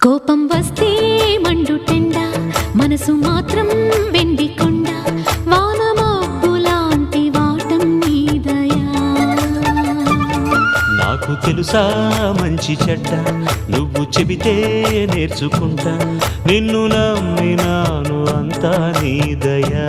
కోపం వస్తే మండుటెండ, మనసు మాత్రం వెండి కొండ, వానమబ్బులాంటి వాటం నీదయా. నాకు తెలుసా మంచి చెడ్డ, నువ్వు చెబితే నేర్చుకుంటా, నిన్ను నమ్మినాను అంతా నీదయా.